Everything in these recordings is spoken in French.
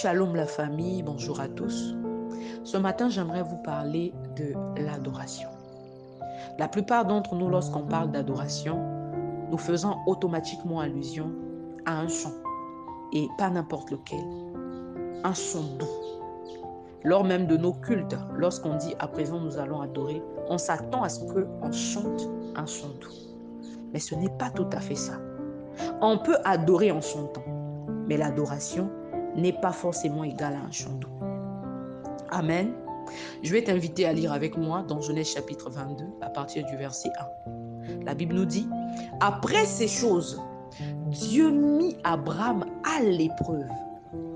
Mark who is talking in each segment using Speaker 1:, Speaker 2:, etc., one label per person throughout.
Speaker 1: Shalom la famille, bonjour à tous. Ce matin, j'aimerais vous parler de l'adoration. La plupart d'entre nous, lorsqu'on parle d'adoration, nous faisons automatiquement allusion à un chant, et pas n'importe lequel, un chant doux. Lors même de nos cultes, lorsqu'on dit « à présent nous allons adorer », on s'attend à ce qu'on chante un chant doux. Mais ce n'est pas tout à fait ça. On peut adorer en chantant, mais l'adoration n'est pas forcément égale à un chant doux. Amen. Je vais t'inviter à lire avec moi dans Genèse chapitre 22 à partir du verset 1. La Bible nous dit « Après ces choses, Dieu mit Abraham à l'épreuve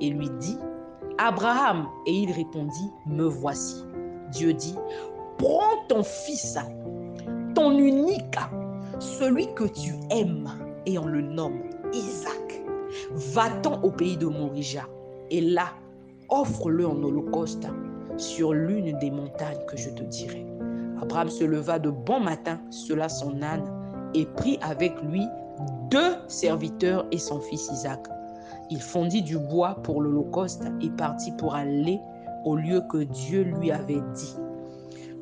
Speaker 1: et lui dit « Abraham » et il répondit « Me voici ». Dieu dit « Prends ton fils, ton unique, celui que tu aimes, et on le nomme Isaac. Va-t'en au pays de Morija, et là, offre-le en holocauste sur l'une des montagnes que je te dirai. Abraham se leva de bon matin, sella son âne, et prit avec lui 2 serviteurs et son fils Isaac. Il fondit du bois pour l'holocauste et partit pour aller au lieu que Dieu lui avait dit.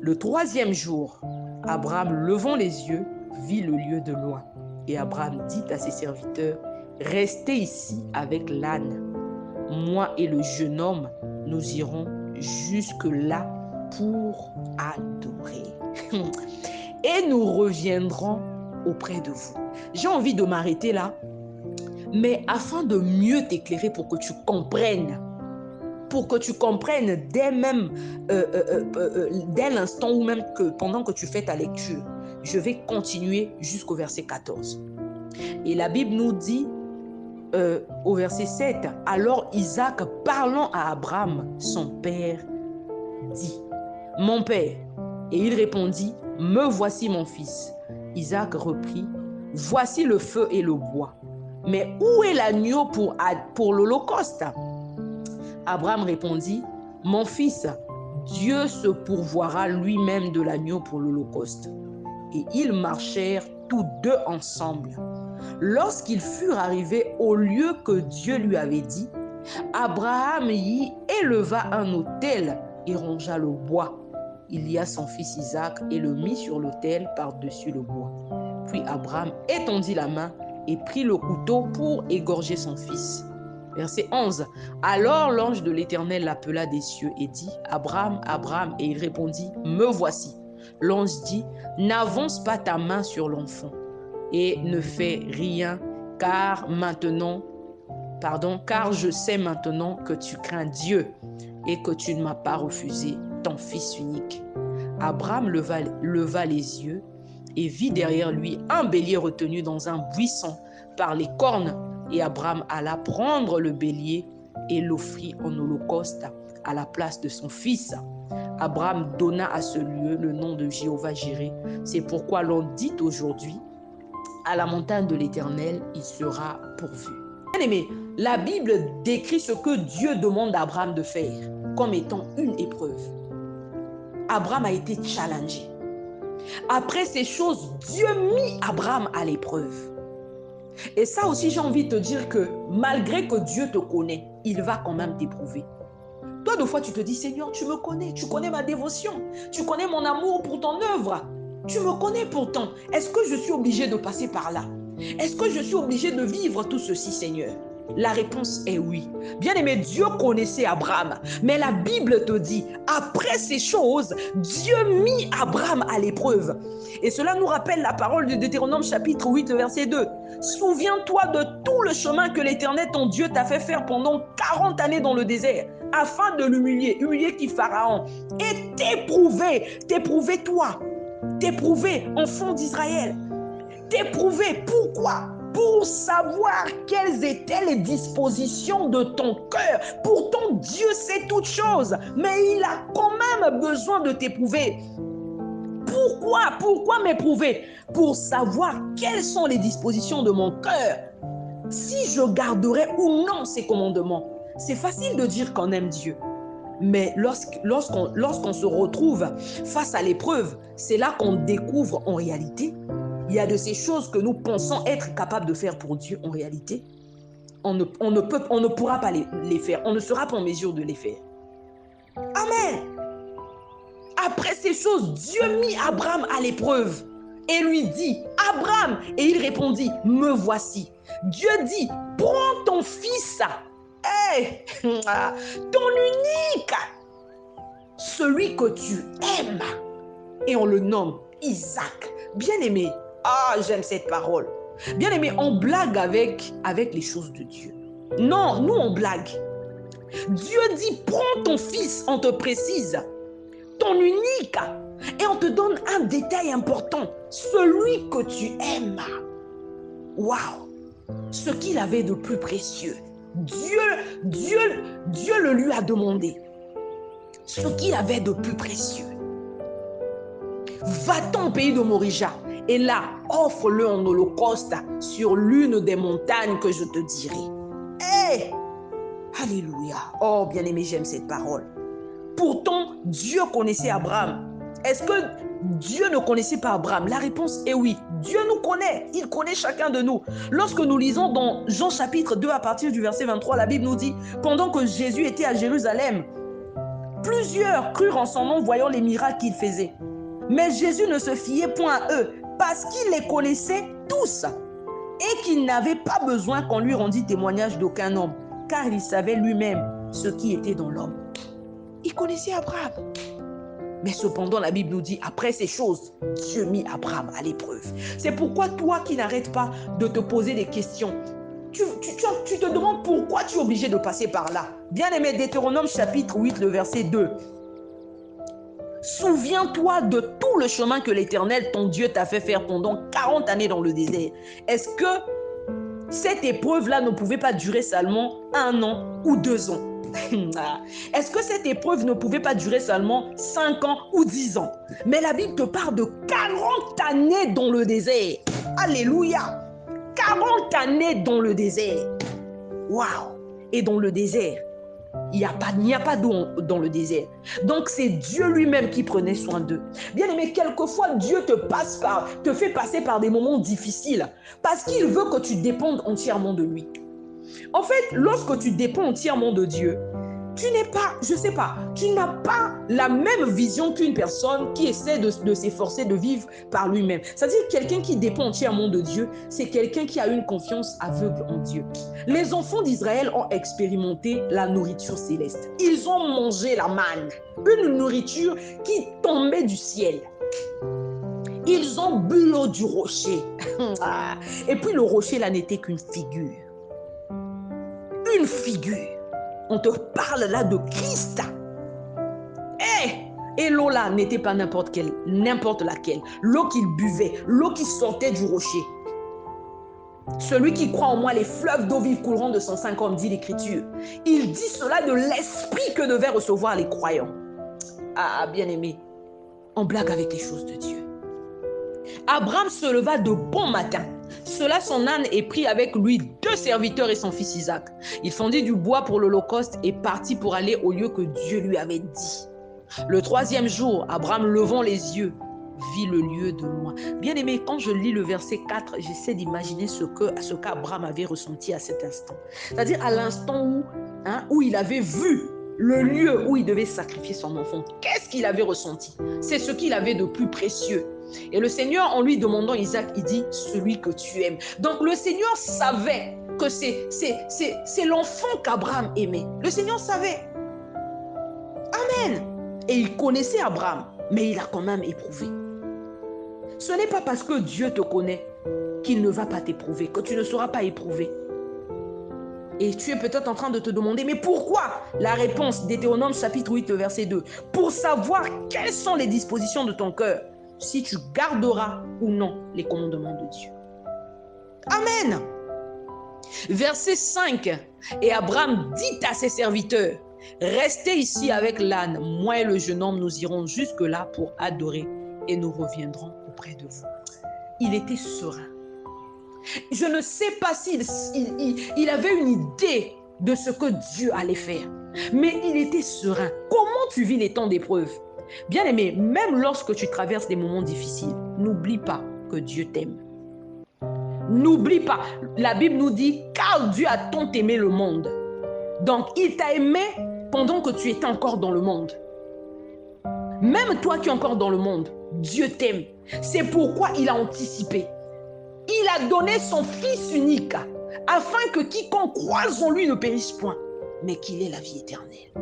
Speaker 1: Le 3e jour, Abraham, levant les yeux, vit le lieu de loin. Et Abraham dit à ses serviteurs, « Restez ici avec l'âne. Moi et le jeune homme, nous irons jusque-là pour adorer. Et nous reviendrons auprès de vous. » J'ai envie de m'arrêter là, mais afin de mieux t'éclairer pour que tu comprennes, dès l'instant ou même que pendant que tu fais ta lecture, je vais continuer jusqu'au verset 14. Et la Bible nous dit au verset 7, « Alors Isaac, parlant à Abraham, son père, dit, « Mon père. » Et il répondit, « Me voici mon fils. » Isaac reprit, « Voici le feu et le bois. Mais où est l'agneau pour l'holocauste » Abraham répondit, « Mon fils, Dieu se pourvoira lui-même de l'agneau pour l'holocauste. » Et ils marchèrent tous deux ensemble. Lorsqu'ils furent arrivés au lieu que Dieu lui avait dit, Abraham y éleva un autel et rangea le bois. Il lia son fils Isaac et le mit sur l'autel par-dessus le bois. Puis Abraham étendit la main et prit le couteau pour égorger son fils. Verset 11. Alors l'ange de l'Éternel l'appela des cieux et dit, « Abraham, Abraham » et il répondit, « Me voici ». L'ange dit, « N'avance pas ta main sur l'enfant et ne fais rien, car je sais maintenant que tu crains Dieu et que tu ne m'as pas refusé ton fils unique. » Abraham leva les yeux et vit derrière lui un bélier retenu dans un buisson par les cornes. Et Abraham alla prendre le bélier et l'offrit en holocauste à la place de son fils. Abraham donna à ce lieu le nom de Jéhovah-Jireh. C'est pourquoi l'on dit aujourd'hui, à la montagne de l'Éternel, il sera pourvu. Bien aimé, la Bible décrit ce que Dieu demande à Abraham de faire comme étant une épreuve. Abraham a été challengé. Après ces choses, Dieu mit Abraham à l'épreuve. Et ça aussi, j'ai envie de te dire que malgré que Dieu te connaît, il va quand même t'éprouver. Toi, des fois, tu te dis, Seigneur, tu me connais, tu connais ma dévotion, tu connais mon amour pour ton œuvre. Tu me connais pourtant. Est-ce que je suis obligé de passer par là? Est-ce que je suis obligé de vivre tout ceci, Seigneur? La réponse est oui. Bien aimé, Dieu connaissait Abraham, mais la Bible te dit, après ces choses, Dieu mit Abraham à l'épreuve. Et cela nous rappelle la parole de Deutéronome chapitre 8, verset 2. Souviens-toi de tout le chemin que l'Éternel, ton Dieu, t'a fait faire pendant 40 années dans le désert, afin de l'humilier, humilier qui Pharaon, et t'éprouver toi, t'éprouver enfant d'Israël, t'éprouver. Pourquoi? Pour savoir quelles étaient les dispositions de ton cœur. Pourtant, Dieu sait toutes choses, mais il a quand même besoin de t'éprouver. Pourquoi m'éprouver? Pour savoir quelles sont les dispositions de mon cœur. Si je garderai ou non ses commandements. C'est facile de dire qu'on aime Dieu. Mais lorsqu'on se retrouve face à l'épreuve, c'est là qu'on découvre en réalité, il y a de ces choses que nous pensons être capables de faire pour Dieu en réalité. on ne pourra pas les faire. On ne sera pas en mesure de les faire. Amen. Après ces choses, Dieu mit Abraham à l'épreuve et lui dit, Abraham, et il répondit, me voici. Dieu dit, prends ton fils, ton unique, celui que tu aimes, et on le nomme Isaac. Bien-aimé, j'aime cette parole. Bien-aimé, on blague avec les choses de Dieu. Non, nous on blague. Dieu dit, prends ton fils, on te précise, ton unique, et on te donne un détail important, celui que tu aimes. Waouh! Ce qu'il avait de plus précieux. Dieu le lui a demandé. Ce qu'il avait de plus précieux. Va-t'en au pays de Morija et là, offre-le en holocauste sur l'une des montagnes que je te dirai. Alléluia. Oh, bien-aimé, j'aime cette parole. Pourtant, Dieu connaissait Abraham. Est-ce que Dieu ne connaissait pas Abraham? La réponse est oui. Dieu nous connaît. Il connaît chacun de nous. Lorsque nous lisons dans Jean chapitre 2 à partir du verset 23, la Bible nous dit, pendant que Jésus était à Jérusalem, plusieurs crurent en son nom voyant les miracles qu'il faisait. Mais Jésus ne se fiait point à eux parce qu'il les connaissait tous et qu'il n'avait pas besoin qu'on lui rendît témoignage d'aucun homme, car il savait lui-même ce qui était dans l'homme. Il connaissait Abraham. Mais cependant, la Bible nous dit, après ces choses, Dieu mit Abraham à l'épreuve. C'est pourquoi toi qui n'arrêtes pas de te poser des questions, tu te demandes pourquoi tu es obligé de passer par là. Bien-aimé, Deutéronome chapitre 8, le verset 2. Souviens-toi de tout le chemin que l'Éternel, ton Dieu, t'a fait faire pendant 40 années dans le désert. Est-ce que cette épreuve-là ne pouvait pas durer seulement 1 an ou 2 ans? Est-ce que cette épreuve ne pouvait pas durer seulement 5 ans ou 10 ans? Mais la Bible te parle de 40 années dans le désert. Alléluia! 40 années dans le désert. Waouh! Et dans le désert, il n'y a pas d'eau dans le désert. Donc c'est Dieu lui-même qui prenait soin d'eux. Bien aimé, quelquefois Dieu te fait passer par des moments difficiles parce qu'il veut que tu dépendes entièrement de lui. En fait, lorsque tu dépends entièrement de Dieu, tu n'as pas la même vision qu'une personne qui essaie de s'efforcer de vivre par lui-même. C'est-à-dire quelqu'un qui dépend entièrement de Dieu, c'est quelqu'un qui a une confiance aveugle en Dieu. Les enfants d'Israël ont expérimenté la nourriture céleste. Ils ont mangé la manne, une nourriture qui tombait du ciel. Ils ont bu l'eau du rocher. Et puis le rocher là n'était qu'une figure. Une figure. On te parle là de Christ. Et l'eau là n'était pas n'importe laquelle. L'eau qu'il buvait, l'eau qui sortait du rocher. Celui qui croit en moi, les fleuves d'eau vive couleront de son sein, comme dit l'Écriture. Il dit cela de l'esprit que devaient recevoir les croyants. Bien-aimé, on blague avec les choses de Dieu. Abraham se leva de bon matin. Cela son âne et prit avec lui 2 serviteurs et son fils Isaac. Il fendit du bois pour l'holocauste et partit pour aller au lieu que Dieu lui avait dit. Le 3e jour, Abraham, levant les yeux, vit le lieu de loin. Bien aimé, quand je lis le verset 4, j'essaie d'imaginer ce qu'Abraham avait ressenti à cet instant. C'est-à-dire à l'instant où il avait vu le lieu où il devait sacrifier son enfant. Qu'est-ce qu'il avait ressenti? C'est ce qu'il avait de plus précieux. Et le Seigneur, en lui demandant Isaac, il dit, celui que tu aimes. Donc le Seigneur savait que c'est l'enfant qu'Abraham aimait. Le Seigneur savait. Amen. Et il connaissait Abraham, mais il a quand même éprouvé. Ce n'est pas parce que Dieu te connaît qu'il ne va pas t'éprouver, que tu ne seras pas éprouvé. Et tu es peut-être en train de te demander, mais pourquoi? La réponse, Deutéronome chapitre 8, verset 2. Pour savoir quelles sont les dispositions de ton cœur, si tu garderas ou non les commandements de Dieu. Amen. Verset 5. Et Abraham dit à ses serviteurs, restez ici avec l'âne, moi et le jeune homme, nous irons jusque-là pour adorer et nous reviendrons auprès de vous. Il était serein. Je ne sais pas s'il avait une idée de ce que Dieu allait faire, mais il était serein. Comment tu vis les temps d'épreuve? Bien aimé, même lorsque tu traverses des moments difficiles, n'oublie pas que Dieu t'aime. N'oublie pas, la Bible nous dit, car Dieu a tant aimé le monde. Donc, il t'a aimé pendant que tu étais encore dans le monde. Même toi qui es encore dans le monde, Dieu t'aime. C'est pourquoi il a anticipé. Il a donné son Fils unique afin que quiconque croise en lui ne périsse point, mais qu'il ait la vie éternelle.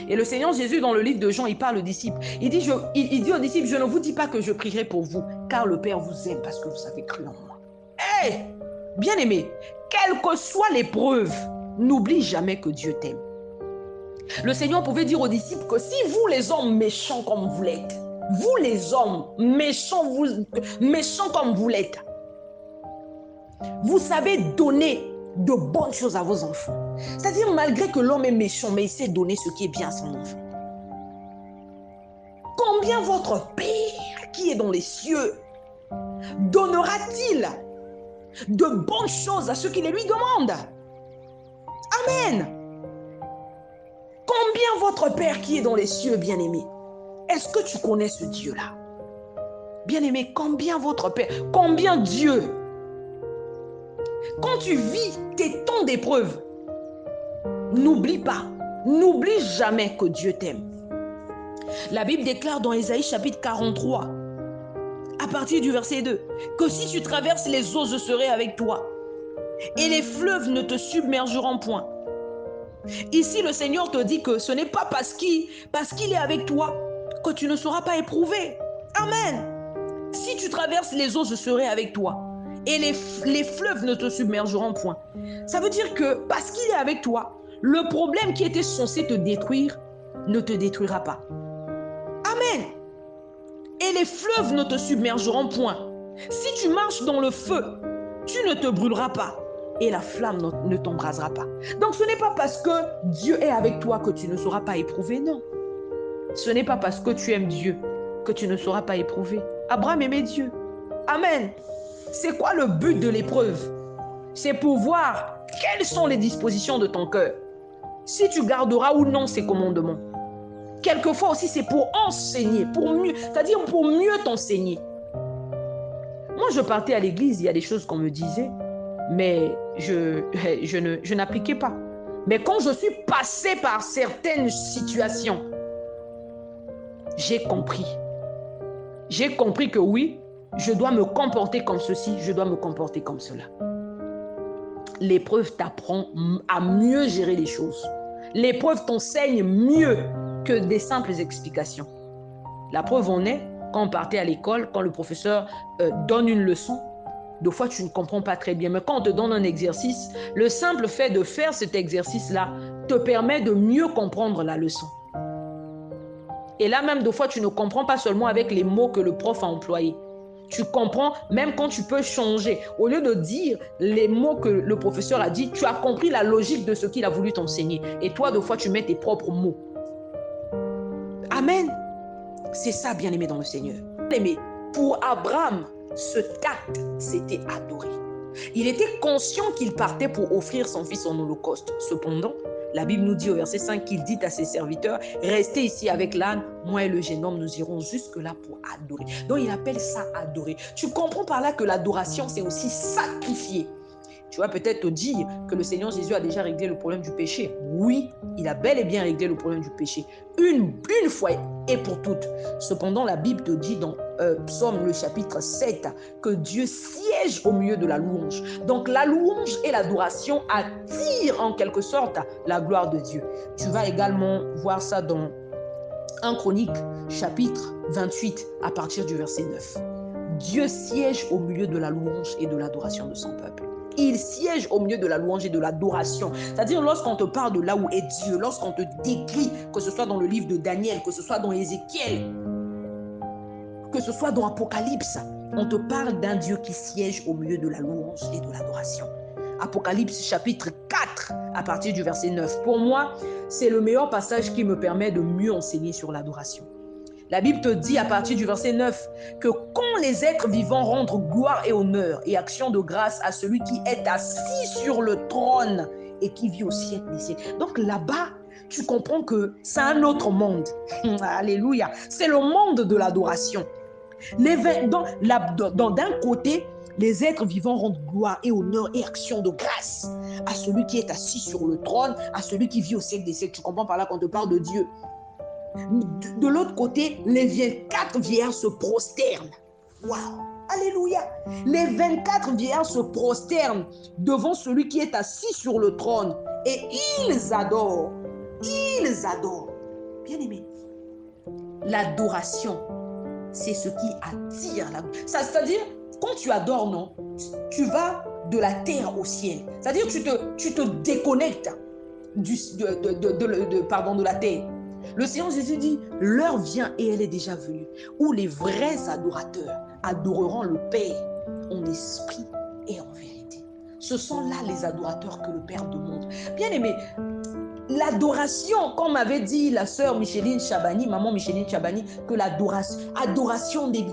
Speaker 1: Et le Seigneur Jésus, dans le livre de Jean, il parle aux disciples. Il dit aux disciples, je ne vous dis pas que je prierai pour vous, car le Père vous aime parce que vous avez cru en moi. Hey, bien-aimé, quelle que soit l'épreuve, n'oublie jamais que Dieu t'aime. Le Seigneur pouvait dire aux disciples que si vous les hommes méchants comme vous l'êtes, vous les hommes méchants comme vous l'êtes, vous savez donner de bonnes choses à vos enfants. C'est-à-dire malgré que l'homme est méchant, mais il sait donner ce qui est bien à son enfant. Combien votre Père qui est dans les cieux donnera-t-il de bonnes choses à ceux qui les lui demandent? Amen. Combien votre Père qui est dans les cieux, bien-aimé, est-ce que tu connais ce Dieu-là? Bien-aimé, combien votre Père, combien Dieu? Quand tu vis tes temps d'épreuve, n'oublie pas, n'oublie jamais que Dieu t'aime. La Bible déclare dans Ésaïe chapitre 43, à partir du verset 2, que si tu traverses les eaux, je serai avec toi, et les fleuves ne te submergeront point. Ici, le Seigneur te dit que ce n'est pas parce qu'il est avec toi que tu ne seras pas éprouvé. Amen. Si tu traverses les eaux, je serai avec toi. Et les fleuves ne te submergeront point. Ça veut dire que parce qu'il est avec toi, le problème qui était censé te détruire ne te détruira pas. Amen. Et les fleuves ne te submergeront point. Si tu marches dans le feu, tu ne te brûleras pas. Et la flamme ne t'embrasera pas. Donc ce n'est pas parce que Dieu est avec toi que tu ne seras pas éprouvé, non. Ce n'est pas parce que tu aimes Dieu que tu ne seras pas éprouvé. Abraham aimait Dieu. Amen. C'est quoi le but de l'épreuve? C'est pour voir quelles sont les dispositions de ton cœur. Si tu garderas ou non ses commandements. Quelquefois aussi, c'est pour enseigner, pour mieux, c'est-à-dire pour mieux t'enseigner. Moi, je partais à l'église, il y a des choses qu'on me disait, mais je n'appliquais pas. Mais quand je suis passée par certaines situations, j'ai compris. J'ai compris que oui, je dois me comporter comme ceci, je dois me comporter comme cela. L'épreuve t'apprend à mieux gérer les choses. L'épreuve t'enseigne mieux que des simples explications. La preuve en est, quand on partait à l'école, quand le professeur donne une leçon, des fois tu ne comprends pas très bien, mais quand on te donne un exercice, le simple fait de faire cet exercice-là te permet de mieux comprendre la leçon. Et là même, des fois, tu ne comprends pas seulement avec les mots que le prof a employés. Tu comprends même quand tu peux changer. Au lieu de dire les mots que le professeur a dit, tu as compris la logique de ce qu'il a voulu t'enseigner. Et toi, des fois, tu mets tes propres mots. Amen. C'est ça, bien-aimé dans le Seigneur. Bien-aimé, pour Abraham, ce tact, c'était adoré. Il était conscient qu'il partait pour offrir son fils en holocauste. Cependant, la Bible nous dit au verset 5 qu'il dit à ses serviteurs, restez ici avec l'âne, moi et le jeune homme, nous irons jusque-là pour adorer. Donc il appelle ça adorer. Tu comprends par là que l'adoration, c'est aussi sacrifier. Tu vas peut-être te dire que le Seigneur Jésus a déjà réglé le problème du péché. Oui, il a bel et bien réglé le problème du péché. Une fois et pour toutes. Cependant, la Bible te dit dans Psaume le chapitre 7 que Dieu siège au milieu de la louange. Donc la louange et l'adoration attirent en quelque sorte la gloire de Dieu. Tu vas également voir ça dans 1 Chronique chapitre 28 à partir du verset 9. Dieu siège au milieu de la louange et de l'adoration de son peuple. Il siège au milieu de la louange et de l'adoration. C'est-à-dire lorsqu'on te parle de là où est Dieu, lorsqu'on te décrit, que ce soit dans le livre de Daniel, que ce soit dans Ézéchiel, que ce soit dans Apocalypse, on te parle d'un Dieu qui siège au milieu de la louange et de l'adoration. Apocalypse chapitre 4 à partir du verset 9. Pour moi, c'est le meilleur passage qui me permet de mieux enseigner sur l'adoration. La Bible te dit à partir du verset 9 que quand les êtres vivants rendent gloire et honneur et action de grâce à celui qui est assis sur le trône et qui vit au siècle des siècles. Donc là-bas, tu comprends que c'est un autre monde. Alléluia. C'est le monde de l'adoration. D'un côté, Les êtres vivants rendent gloire et honneur et action de grâce à celui qui est assis sur le trône, à celui qui vit au siècle des siècles. Tu comprends par là quand on te parle de Dieu. De l'autre côté, les 24 vieillards se prosternent. Waouh! Alléluia! Les 24 vieillards se prosternent devant celui qui est assis sur le trône et ils adorent. Ils adorent. Bien-aimés, l'adoration, c'est ce qui attire la gloire. C'est-à-dire, quand tu adores, non, tu vas de la terre au ciel. C'est-à-dire, tu te déconnectes de la terre. Le Seigneur Jésus dit, l'heure vient et elle est déjà venue, où les vrais adorateurs adoreront le Père en esprit et en vérité. Ce sont là les adorateurs que le Père demande. Bien-aimés, l'adoration, comme m'avait dit la sœur Micheline Chabani, maman Micheline Chabani, que adoration des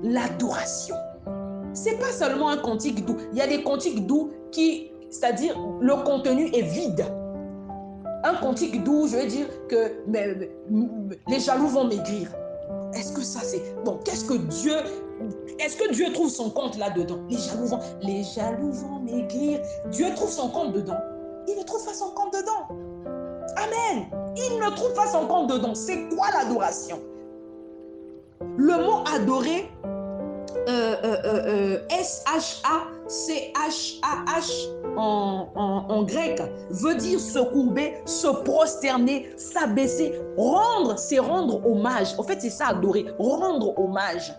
Speaker 1: l'adoration, c'est pas seulement un cantique doux. Il y a des cantiques doux qui, c'est-à-dire, le contenu est vide. Un cantique doux, je veux dire que les jaloux vont maigrir. Est-ce que ça c'est... Bon, est-ce que Dieu trouve son compte là-dedans? Les jaloux vont maigrir. Dieu trouve son compte dedans. Il ne trouve pas son compte dedans. Amen. Il ne trouve pas son compte dedans. C'est quoi l'adoration? Le mot adorer, S-H-A-C-H-A-H en grec, veut dire se courber, se prosterner, s'abaisser. Rendre, c'est rendre hommage. En fait, c'est ça, adorer. Rendre hommage.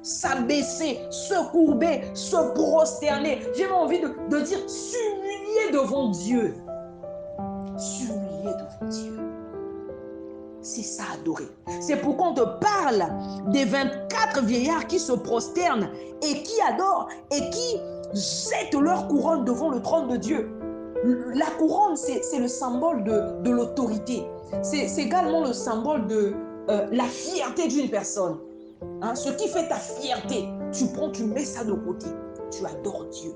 Speaker 1: S'abaisser, se courber, se prosterner. J'ai envie de dire s'humilier devant Dieu. S'humilier devant Dieu. C'est ça, adorer. C'est pourquoi on te parle des 24 vieillards qui se prosternent et qui adorent et qui jettent leur couronne devant le trône de Dieu. La couronne, c'est le symbole de l'autorité. C'est également le symbole de la fierté d'une personne. Hein, ce qui fait ta fierté, tu prends, tu mets ça de côté. Tu adores Dieu.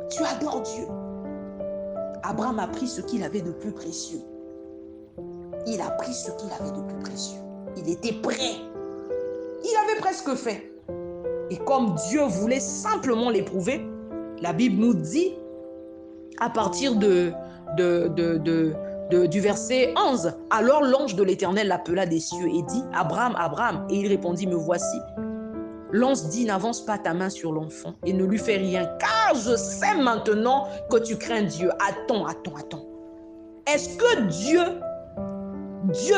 Speaker 1: Tu adores Dieu. Abraham a pris ce qu'il avait de plus précieux. Il a pris ce qu'il avait de plus précieux. Il était prêt. Il avait presque fait. Et comme Dieu voulait simplement l'éprouver, la Bible nous dit, à partir du verset 11, alors l'ange de l'Éternel l'appela des cieux et dit, Abraham, Abraham. Et il répondit, me voici. L'ange dit, n'avance pas ta main sur l'enfant et ne lui fais rien, car je sais maintenant que tu crains Dieu. Attends. Est-ce que Dieu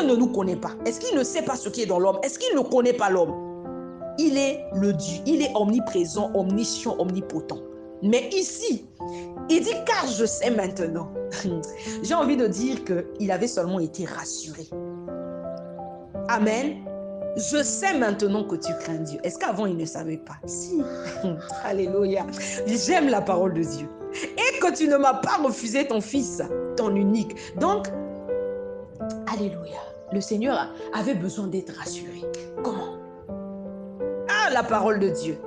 Speaker 1: ne nous connaît pas? Est-ce qu'il ne sait pas ce qui est dans l'homme? Est-ce qu'il ne connaît pas l'homme? Il est le Dieu, il est omniprésent, omniscient, omnipotent. Mais ici, il dit car je sais maintenant. J'ai envie de dire qu'il avait seulement été rassuré. Amen. Je sais maintenant que tu crains Dieu. Est-ce qu'avant il ne savait pas? Si. Alléluia. J'aime la parole de Dieu. Et que tu ne m'as pas refusé ton fils, ton unique. Donc, alléluia. Le Seigneur avait besoin d'être rassuré. Comment? Ah, la parole de Dieu.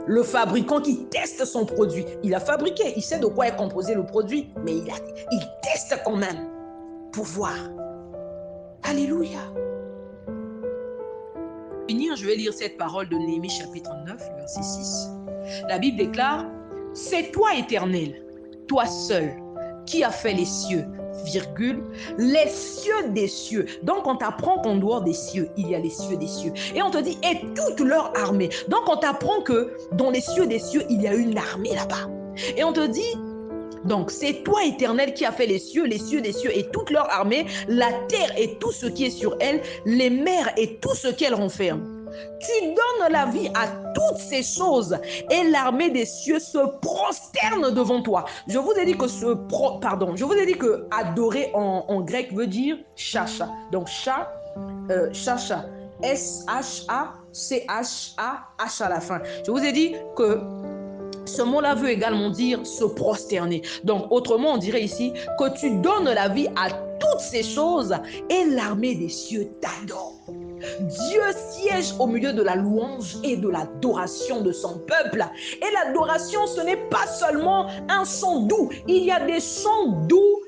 Speaker 1: Le fabricant qui teste son produit. Il a fabriqué, il sait de quoi est composé le produit, mais il teste quand même pour voir. Alléluia. Pour finir, je vais lire cette parole de Néhémie chapitre 9, verset 6. La Bible déclare, c'est toi, Éternel, toi seul, qui as fait les cieux, virgule, les cieux des cieux. Donc on t'apprend qu'en dehors des cieux, il y a les cieux des cieux. Et on te dit, et toute leur armée. Donc on t'apprend que dans les cieux des cieux, il y a une armée là-bas. Et on te dit, donc c'est toi, Éternel, qui as fait les cieux des cieux et toute leur armée, la terre et tout ce qui est sur elle, les mers et tout ce qu'elles renferment. Tu donnes la vie à toutes ces choses et l'armée des cieux se prosterne devant toi. Je vous ai dit que adorer en grec veut dire chacha. Donc chacha, S-H-A-C-H-A-H à la fin. Je vous ai dit que ce mot-là veut également dire se prosterner. Donc autrement on dirait ici que tu donnes la vie à toutes ces choses et l'armée des cieux t'adore. Dieu siège au milieu de la louange et de l'adoration de son peuple. Et l'adoration, ce n'est pas seulement un son doux. Il y a des sons doux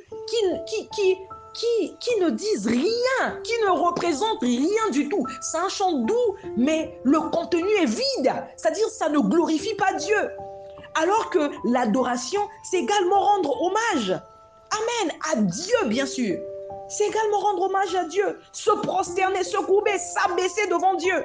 Speaker 1: qui ne disent rien, qui ne représentent rien du tout. C'est un chant doux, mais le contenu est vide. C'est-à-dire, ça ne glorifie pas Dieu. Alors que l'adoration, c'est également rendre hommage. Amen, à Dieu, bien sûr. C'est également rendre hommage à Dieu. Se prosterner, se courber, s'abaisser devant Dieu.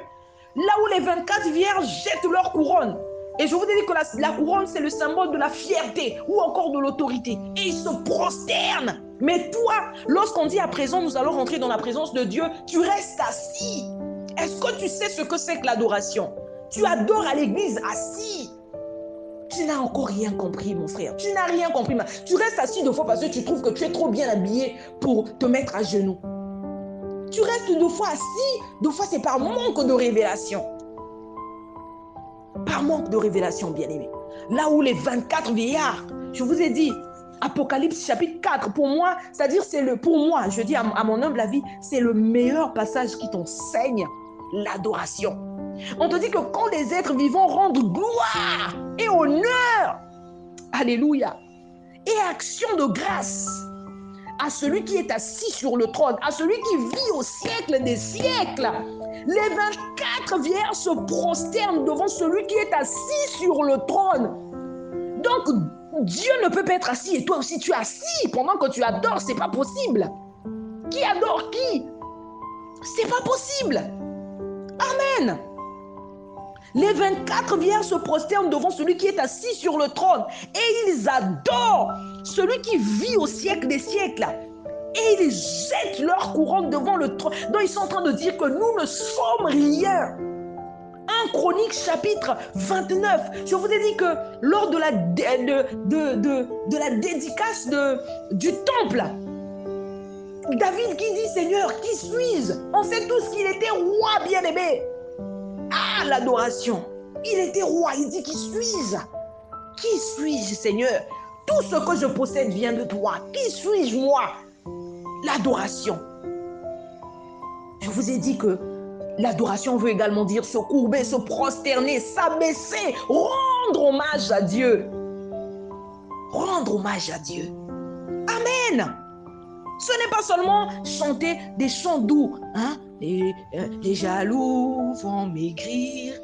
Speaker 1: Là où les 24 vierges jettent leur couronne. Et je vous ai dit que la couronne, c'est le symbole de la fierté ou encore de l'autorité. Et ils se prosternent. Mais toi, lorsqu'on dit à présent, nous allons rentrer dans la présence de Dieu, tu restes assis. Est-ce que tu sais ce que c'est que l'adoration? Tu adores à l'église assis. Tu n'as encore rien compris, mon frère. Tu n'as rien compris. Tu restes assis deux fois parce que tu trouves que tu es trop bien habillé pour te mettre à genoux. Tu restes deux fois assis. Deux fois, c'est par manque de révélation. Par manque de révélation, bien-aimé. Là où les 24 vieillards, je vous ai dit, Apocalypse chapitre 4, pour moi, c'est-à-dire pour moi, je dis à mon humble avis, c'est le meilleur passage qui t'enseigne l'adoration. On te dit que quand les êtres vivants rendent gloire et honneur, alléluia, et action de grâce à celui qui est assis sur le trône, à celui qui vit au siècle des siècles, les 24 vierges se prosternent devant celui qui est assis sur le trône. Donc, Dieu ne peut pas être assis et toi aussi tu es assis pendant que tu adores, c'est pas possible. Qui adore qui? C'est pas possible. Amen. Les 24 vierges se prosternent devant celui qui est assis sur le trône et ils adorent celui qui vit au siècle des siècles. Et ils jettent leur couronne devant le trône. Donc ils sont en train de dire que nous ne sommes rien. 1 Chroniques chapitre 29. Je vous ai dit que lors de la dédicace du temple, David qui dit, Seigneur, qui suis-je? On sait tous qu'il était roi bien-aimé. Ah, l'adoration. Il était roi. Il dit, qui suis-je? Qui suis-je, Seigneur? Tout ce que je possède vient de toi. Qui suis-je, moi? L'adoration. Je vous ai dit que l'adoration veut également dire se courber, se prosterner, s'abaisser, rendre hommage à Dieu. Rendre hommage à Dieu. Amen. Ce n'est pas seulement chanter des chants doux. Hein? Les jaloux vont maigrir.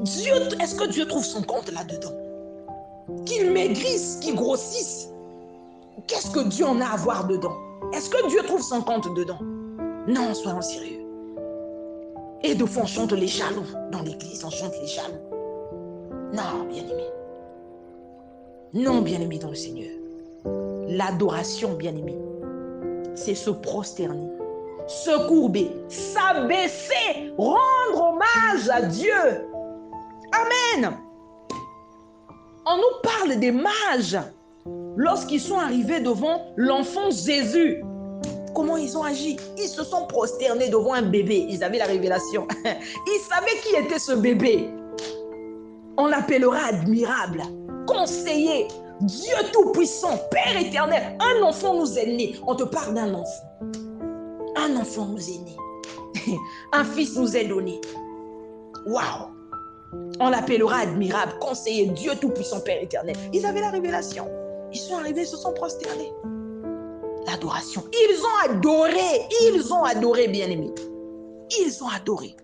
Speaker 1: Dieu, est-ce que Dieu trouve son compte là-dedans? Qu'ils maigrissent, qu'ils grossissent. Qu'est-ce que Dieu en a à voir dedans? Est-ce que Dieu trouve son compte dedans? Non, soyons sérieux. Et de fois, on chante les jaloux. Dans l'église, on chante les jaloux. Non, bien-aimé. Non, bien-aimé dans le Seigneur. L'adoration, bien-aimé, c'est se prosterner, se courber, s'abaisser, rendre hommage à Dieu. Amen. On nous parle des mages lorsqu'ils sont arrivés devant l'enfant Jésus. Comment ils ont agi? Ils se sont prosternés devant un bébé. Ils avaient la révélation. Ils savaient qui était ce bébé. On l'appellera admirable, conseiller, Dieu tout-puissant, Père éternel. Un enfant nous est né. On te parle d'un enfant. Un enfant nous est né. Un fils nous est donné. Waouh! On l'appellera admirable, conseiller, Dieu tout-puissant, Père éternel. Ils avaient la révélation. Ils sont arrivés, ils se sont prosternés. L'adoration. Ils ont adoré, bien-aimés. Ils ont adoré.